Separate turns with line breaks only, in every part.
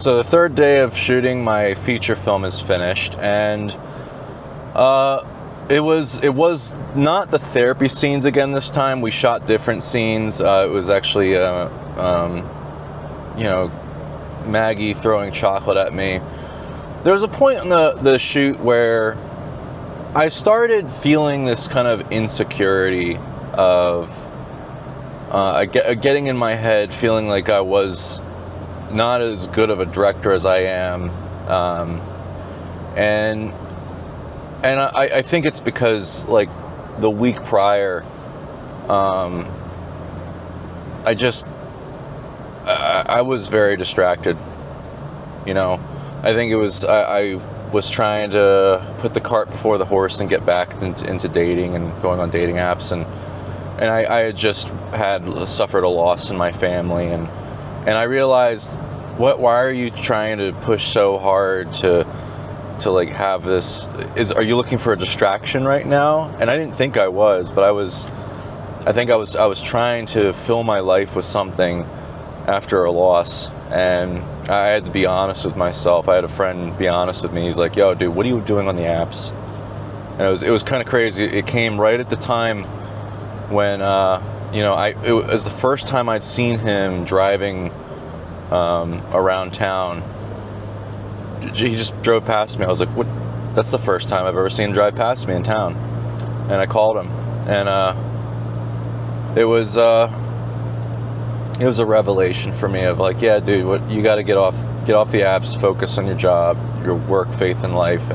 So the third day of shooting, my feature film is finished, and it was not the therapy scenes again this time. We shot different scenes. It was actually Maggie throwing chocolate at me. There was a point in the shoot where I started feeling this kind of insecurity of getting in my head, feeling like I was not as good of a director as I am, and I think it's because, like, the week prior, I was very distracted. I think it was I was trying to put the cart before the horse and get back into dating and going on dating apps, and I had just suffered a loss in my family, and I realized, why are you trying to push so hard to like have this? Are you looking for a distraction right now? And I didn't think I was, but I was trying to fill my life with something after a loss, and I had to be honest with myself. I had a friend be honest with me. He's like, "Yo, dude, what are you doing on the apps?" And it was kind of crazy. It came right at the time when it was the first time I'd seen him driving around town. He just drove past me. I was like, "What?" That's the first time I've ever seen him drive past me in town. And I called him, and it was a revelation for me of like, yeah, dude, what you got to get off the apps, focus on your job, your work, faith in life.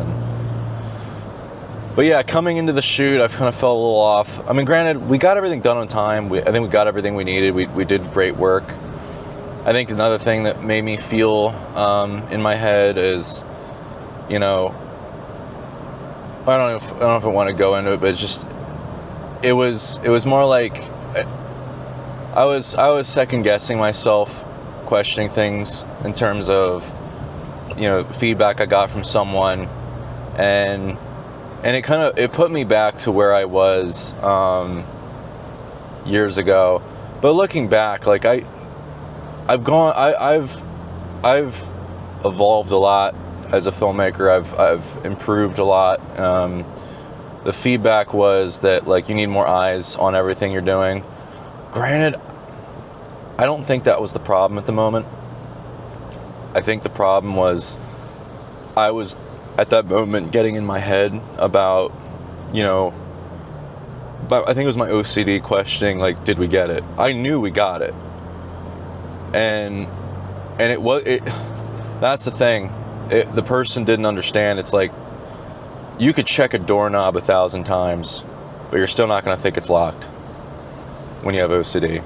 But yeah, coming into the shoot, I kind of felt a little off. I mean, granted, we got everything done on time. I think we got everything we needed. We did great work. I think another thing that made me feel in my head is, I don't know if I want to go into it, but it was more like I was second guessing myself, questioning things in terms of, feedback I got from someone, and it put me back to where I was years ago. But looking back, like I've evolved a lot as a filmmaker. I've improved a lot. The feedback was that, like, you need more eyes on everything you're doing. Granted, I don't think that was the problem at the moment. I think the problem was I was at that moment getting in my head about, I think it was my OCD questioning, like, did we get it? I knew we got it. And that's the thing. The person didn't understand. It's like, you could check a doorknob 1,000 times, but you're still not going to think it's locked when you have OCD.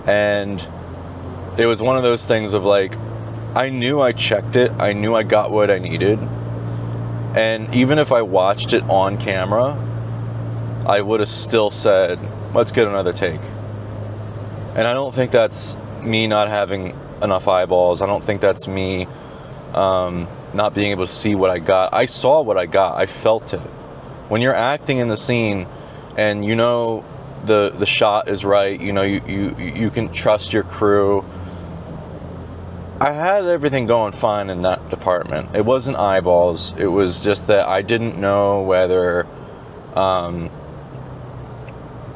And it was one of those things of like, I knew I checked it. I knew I got what I needed. And even if I watched it on camera, I would have still said, let's get another take. And I don't think that's me not having enough eyeballs. I don't think that's me not being able to see what I got. I saw what I got. I felt it. When you're acting in the scene and the shot is right, you can trust your crew. I had everything going fine in that department. It wasn't eyeballs. It was just that I didn't know whether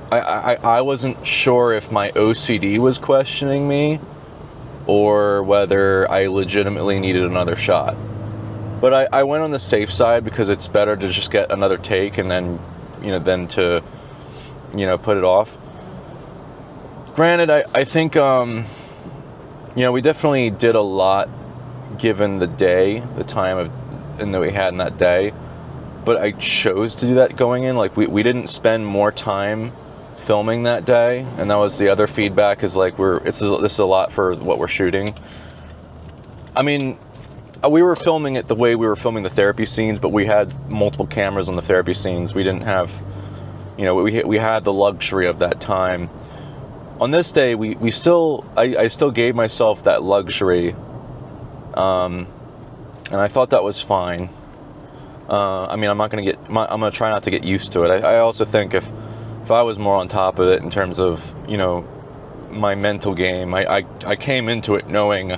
I wasn't sure if my OCD was questioning me or whether I legitimately needed another shot. But I went on the safe side because it's better to just get another take and then, than to, put it off. Granted, I think, we definitely did a lot given the day, the time that we had in that day. But I chose to do that going in. Like, we didn't spend more time filming that day, and that was the other feedback, is like, this is a lot for what we're shooting. I mean, we were filming it the way we were filming the therapy scenes, but we had multiple cameras on the therapy scenes. We didn't have, we had the luxury of that time. On this day, I still gave myself that luxury, and I thought that was fine. I'm gonna try not to get used to it. I also think if I was more on top of it in terms of, my mental game, I came into it knowing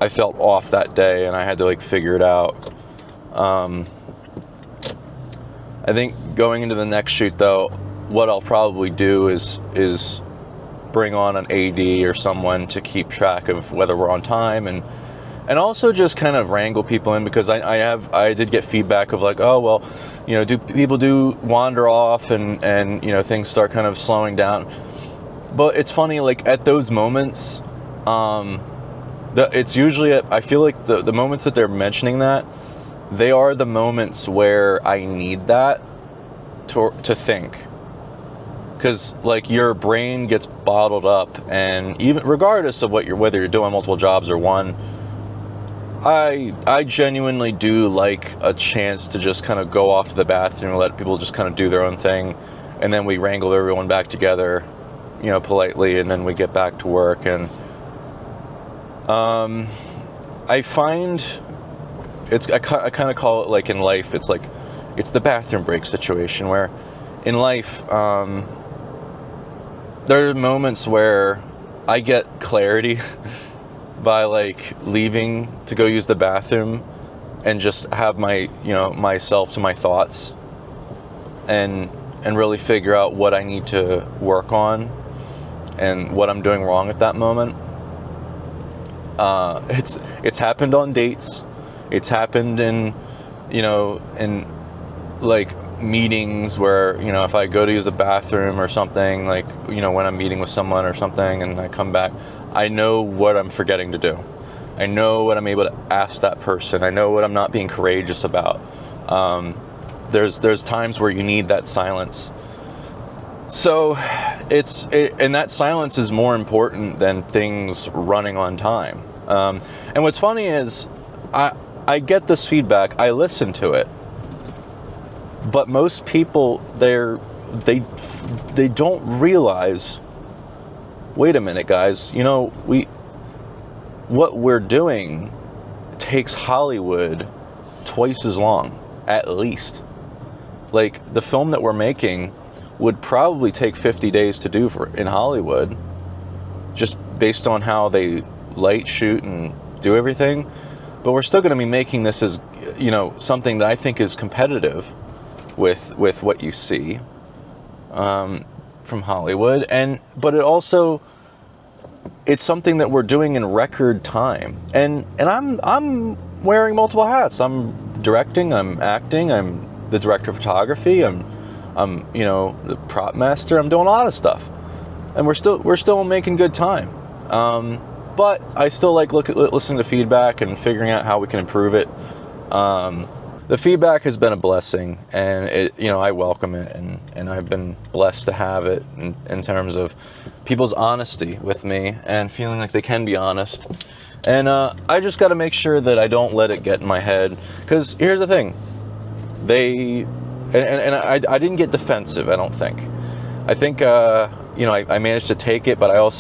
I felt off that day, and I had to like figure it out. I think going into the next shoot, though, what I'll probably do is bring on an AD or someone to keep track of whether we're on time, and also just kind of wrangle people in, because I did get feedback of like, oh well, you know, do people wander off and you know, things start kind of slowing down. But it's funny, like at those moments, it's usually I feel like the moments that they're mentioning that, they are the moments where I need that to think. Because like your brain gets bottled up, and even regardless of whether you're doing multiple jobs or one, I genuinely do like a chance to just kind of go off to the bathroom and let people just kind of do their own thing, and then we wrangle everyone back together, you know, politely, and then we get back to work. And I find I kind of call it like in life, it's the bathroom break situation, where in life there are moments where I get clarity by like leaving to go use the bathroom and just have myself to my thoughts, and really figure out what I need to work on and what I'm doing wrong at that moment. It's happened on dates. It's happened in like meetings where, you know, if I go to use a bathroom or something, like, you know, when I'm meeting with someone or something and I come back, I know what I'm forgetting to do. I know what I'm able to ask that person. I know what I'm not being courageous about. There's times where you need that silence. So and that silence is more important than things running on time. And what's funny is I get this feedback, I listen to it, but most people they don't realize, wait a minute, guys, you know, what we're doing takes Hollywood twice as long, at least. Like the film that we're making would probably take 50 days to do in Hollywood, just based on how they light, shoot, and do everything. But we're still going to be making this as, you know, something that I think is competitive with what you see from Hollywood, but it's something that we're doing in record time, and I'm wearing multiple hats. I'm directing, I'm acting, I'm the director of photography, I'm you know, the prop master. I'm doing a lot of stuff, and we're still making good time. But I still like listening to feedback and figuring out how we can improve it. The feedback has been a blessing, and you know, I welcome it, and I've been blessed to have it in terms of people's honesty with me and feeling like they can be honest. And I just got to make sure that I don't let it get in my head, because here's the thing, I didn't get defensive, I don't think. I think you know, I managed to take it, but I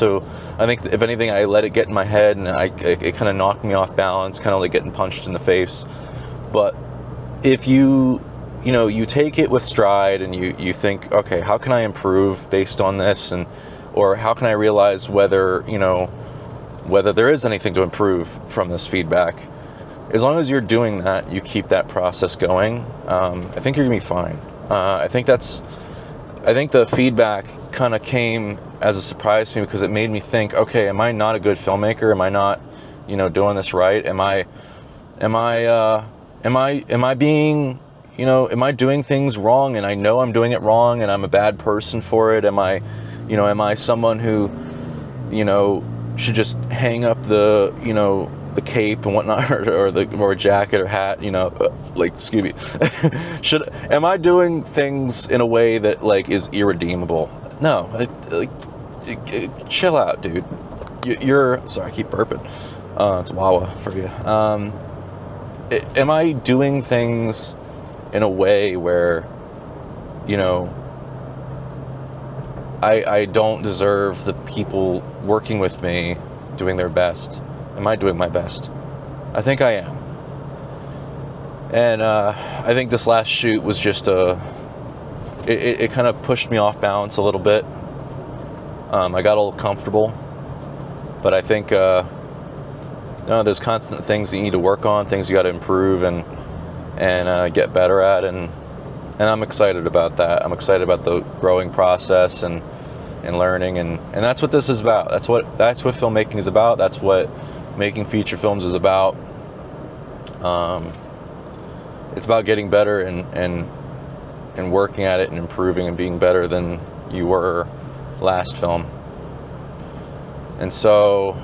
think if anything, I let it get in my head, and it kind of knocked me off balance, kind of like getting punched in the face. But if you take it with stride, and you think, okay, how can I improve based on this, or how can I realize whether there is anything to improve from this feedback? As long as you're doing that, you keep that process going, I think you're gonna be fine. I think the feedback kind of came as a surprise to me, because it made me think, okay, am I not a good filmmaker? Am I not, you know, doing this right? Am I being, you know, am I doing things wrong, and I know I'm doing it wrong, and I'm a bad person for it? Am I someone who, you know, should just hang up the cape and whatnot, or a jacket or hat, you know, like, excuse me. Am I doing things in a way that like is irredeemable? No, chill out, dude. Sorry, I keep burping. It's Wawa for you. Am I doing things in a way where, you know, I don't deserve the people working with me doing their best? Am I doing my best? I think I am. And I think this last shoot was just it kind of pushed me off balance a little bit. I got a little comfortable, but I think there there's constant things that you need to work on, things you got to improve and get better at, and I'm excited about that. I'm excited about the growing process and learning, and that's what this is about. That's what filmmaking is about. That's what making feature films is about. It's about getting better and working at it and improving and being better than you were last film. And so,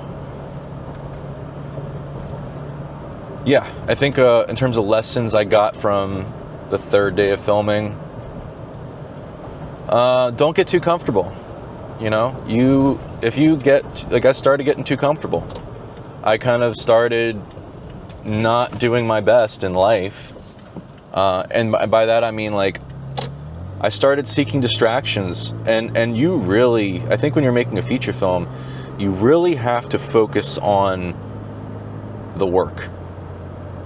yeah, I think in terms of lessons I got from the third day of filming, don't get too comfortable. You know, if you get, like, I started getting too comfortable. I kind of started not doing my best in life. And by that I mean, like, I started seeking distractions, and you really, I think when you're making a feature film, you really have to focus on the work.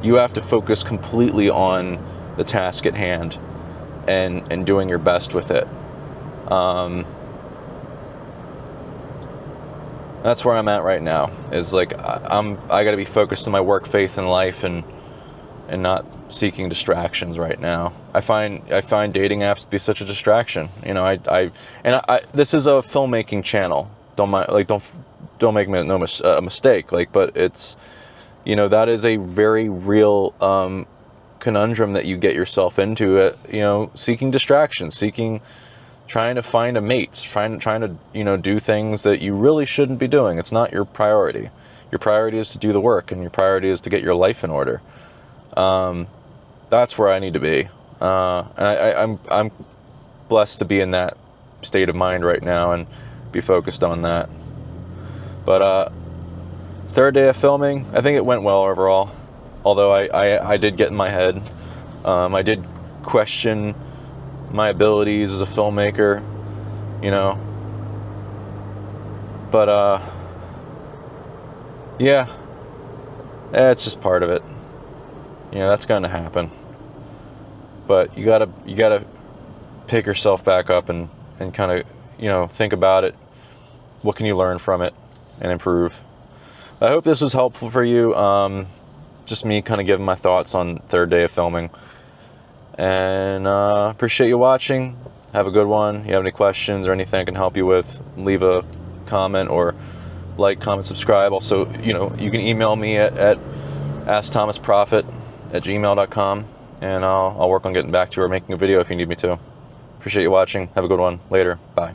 You have to focus completely on the task at hand and doing your best with it. That's where I'm at right now, is like, I got to be focused on my work, faith, and life, and not seeking distractions right now. I find dating apps to be such a distraction. You know, I this is a filmmaking channel. Don't make me a mistake. Like, but it's, you know, that is a very real conundrum that you get yourself into. You know, seeking distractions, trying to find a mate, trying to, you know, do things that you really shouldn't be doing. It's not your priority. Your priority is to do the work, and your priority is to get your life in order. That's where I need to be. And I'm blessed to be in that state of mind right now and be focused on that. But third day of filming, I think it went well overall. Although I did get in my head. I did question my abilities as a filmmaker, you know. But yeah, it's just part of it. You know, that's going to happen. But you gotta pick yourself back up and kind of, you know, think about it. What can you learn from it and improve? I hope this was helpful for you. Just me kind of giving my thoughts on third day of filming. And appreciate you watching. Have a good one. If you have any questions or anything I can help you with, leave a comment or like, comment, subscribe. Also, you know, you can email me at AskThomasProffitt@gmail.com, and I'll work on getting back to you or making a video if you need me to. Appreciate you watching. Have a good one. Later. Bye.